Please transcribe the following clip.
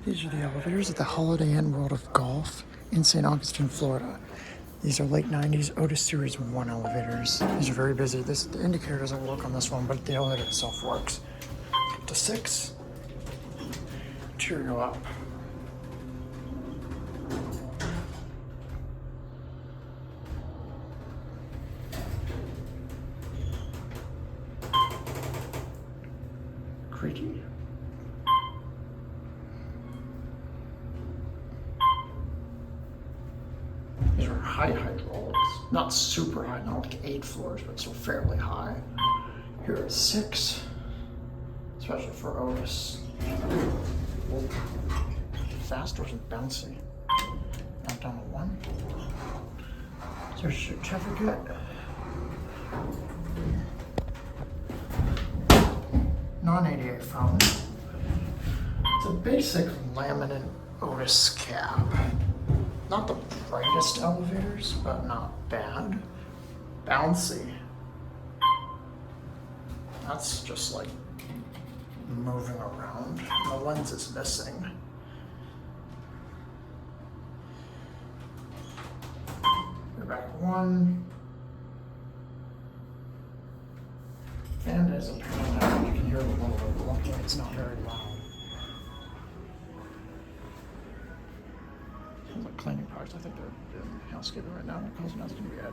These are the elevators at the Holiday Inn World of Golf in St. Augustine, Florida. These are late 90s Otis Series 1 elevators. These are very busy. The indicator doesn't work on this one, but the elevator itself works. Up to 6. Cheerio up. Creaky. These are high hydraulics. Not super high, not like 8 floors, but still fairly high. Here at 6, especially for Otis. Fast or is it bouncy? Now down to 1. Is there a certificate? Non-ADA phone. It's a basic laminate Otis cab. Not the brightest elevators, but not bad. Bouncy. That's just like moving around. The lens is missing. Go back 1. Fan is apparently out. You can hear it a little bit. Luckily, it's not very loud. Sounds like cleaning products. I think they're doing housekeeping right now. My cousin has to be at.